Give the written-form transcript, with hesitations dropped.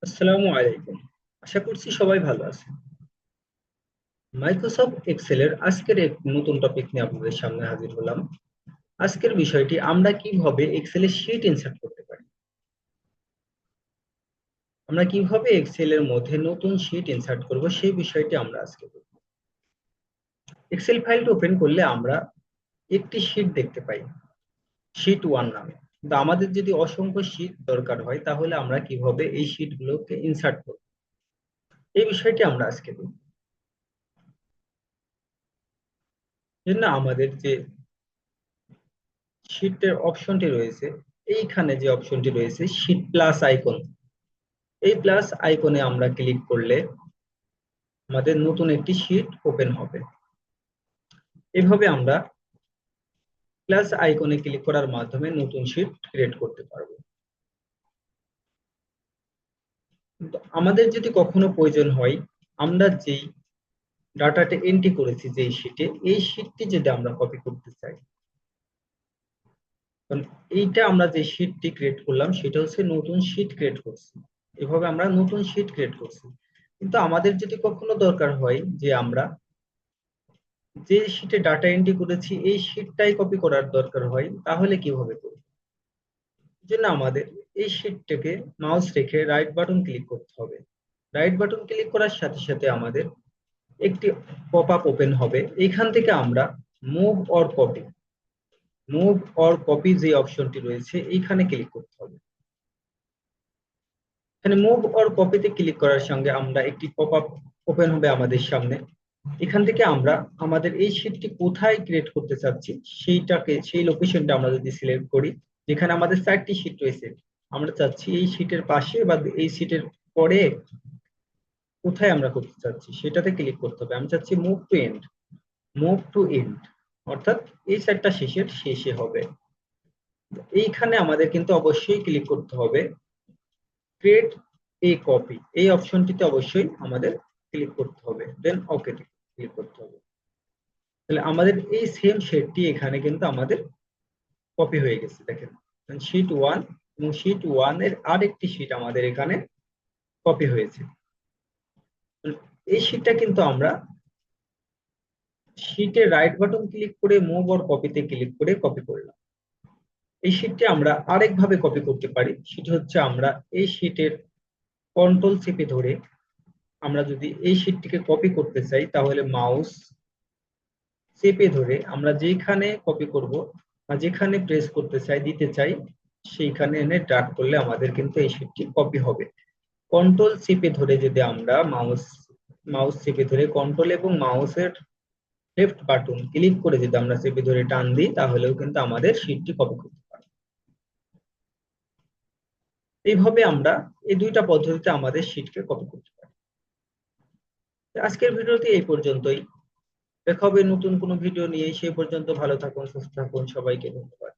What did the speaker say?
আসসালামু আলাইকুম। আশা করছি সবাই ভালো আছেন। মাইক্রোসফট এক্সেলের আজকের এক নতুন টপিক নিয়ে আপনাদের সামনে হাজির হলাম। আজকের বিষয়টি আমরা কিভাবে এক্সেলে শীট ইনসার্ট করতে পারি। আমরা কিভাবে এক্সেলের মধ্যে নতুন শীট ইনসার্ট করব সেই বিষয়টি আমরা আজকে দেখব। এক্সেল ফাইলটি ওপেন করলে আমরা একটি শীট দেখতে পাই, শীট 1 নামে। কিন্তু আমাদের যদি অসংখ্য শীট দরকার হয় তাহলে আমরা কিভাবে এই শীটগুলোকে ইনসার্ট করব এই বিষয়টি আমরা আজকে দেখব। জন্য আমাদের যে শীটের অপশনটি রয়েছে, এইখানে যে অপশনটি রয়েছে শীট প্লাস আইকন, এই প্লাস আইকনে আমরা ক্লিক করলে আমাদের নতুন একটি শীট ওপেন হবে। এভাবে আমরা প্লাস আইকনে ক্লিক করার মাধ্যমে নতুন শীট ক্রিয়েট করতে পারবো। কিন্তু আমাদের যদি কখনো প্রয়োজন হয়, আমরা যেই ডাটাটা এন্ট্রি করেছি যেই শীটে, এই শীটটি যদি আমরা কপি করতে চাই, কারণ এইটা আমরা যে শীটটি ক্রিয়েট করলাম সেটা হচ্ছে নতুন শীট ক্রিয়েট করছি। এভাবে আমরা নতুন শীট ক্রিয়েট করছি। কিন্তু আমাদের যদি কখনো দরকার হয় যে আমরা যে শীটে ডাটা এন্ট্রি করেছি এই শীটটাই কপি করার দরকার হয়, তাহলে কিভাবে করব? জন্য আমাদের এই শীটটাকে মাউস রেখে রাইট বাটন ক্লিক করতে হবে। রাইট বাটন ক্লিক করার সাথে সাথে আমাদের একটি পপ আপ ওপেন হবে। এখান থেকে আমরা move or copy, move or copy যে অপশনটি রয়েছে এইখানে ক্লিক করতে হবে। এখানে মুভ অর কপিতে ক্লিক করার সঙ্গে আমরা একটি পপ আপ ওপেন হবে আমাদের সামনে। এখান থেকে আমরা আমাদের এই শীটটি কোথায় ক্রিয়েট করতে চাচ্ছি সেই লোকেশনটা আমরা যদি সিলেক্ট করি, যেখানে আমাদের 4টি শীট রয়েছে, আমরা চাচ্ছি এই শীটের পাশে বা এই শীটের পরে কোথায় আমরা করতে চাচ্ছি সেটাতে ক্লিক করতে হবে। আমি চাচ্ছি move to end, move to end, অর্থাৎ এই 4টা শেষের শেষে হবে। এইখানে আমাদের কিন্তু অবশ্যই ক্লিক করতে হবে ক্রিয়েট এ কপি, এই অপশনটিতে অবশ্যই আমাদের ক্লিক করতে হবে, দেন ওকে ক্লিক করতে হবে। তাহলে আমাদের এই সেম শেডটি এখানে কিন্তু আমাদের কপি হয়ে গেছে। দেখেন শীট 1 এবং শীট 1 এর আরেকটি শীট আমাদের এখানে কপি হয়েছে। এই শীটটা কিন্তু আমরা শীটে রাইট বাটন ক্লিক করে মুভ অর কপিতে ক্লিক করে কপি করলাম। এই শীটটি আমরা আরেকভাবে কপি করতে পারি, সেটা হচ্ছে আমরা এই শীটের কন্ট্রোল চেপে ধরে আমরা যদি এই শীটটিকে কপি করতে চাই তাহলে মাউস চেপে ধরে আমরা যেখানে কপি করব বা যেখানে প্রেস করতে চাই দিতে চাই সেইখানে এনে ড্র্যাগ করলে আমাদের কিন্তু এই শীটটি কপি হবে। কন্ট্রোল চেপে ধরে যদি আমরা মাউস মাউস চেপে ধরে কন্ট্রোল এবং মাউসের লেফট বাটন ক্লিক করে যদি আমরা চেপে ধরে টান দিই তাহলেও কিন্তু আমাদের শীটটি কপি করতে পারি। এইভাবে আমরা এই দুইটা পদ্ধতিতে আমাদের শীটকে কপি করতে পারি। আজকের ভিডিওতে এই পর্যন্তই। দেখা হবে নতুন কোনো ভিডিও নিয়ে। সেই পর্যন্ত ভালো থাকুন, সুস্থ থাকুন। সবাইকে ধন্যবাদ।